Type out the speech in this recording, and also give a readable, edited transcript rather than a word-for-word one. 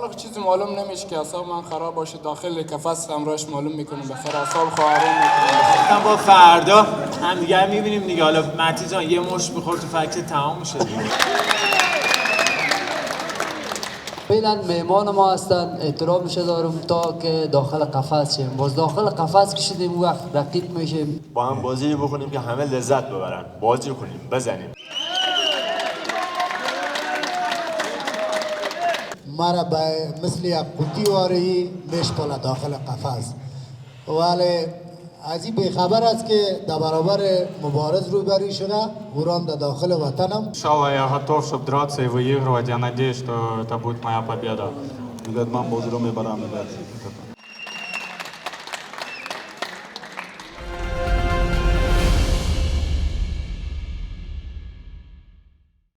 حالا چیزی معلوم نمیشه که اصلا من خراب باشه داخل قفس همراهش معلوم میکنم بخیر اصاب خواهرون میکنم. با فردا هم دیگه میبینیم دیگه. حالا مهدی جان یه مشت بخور تو فکر تمام میشه دیگه. فعلا مهمان ما هستن احترامش دارم تا که داخل قفس شیم. باز داخل قفس کشیدیم وقت رقیب میشیم. با هم بازی بکنیم که همه لذت ببرن. بازی کنیم بزنیم. مرا به مثل یک قوطی واری میشپاله داخل قفس، ولی از این بیخبر است که در برابر مبارز روبرو شده ورام در داخل وطنم. Иншалла, я готов, чтобы драться и выигрывать. Я надеюсь, что это будет моя победа. Ребят, мам, бозиро мебарам, ребят.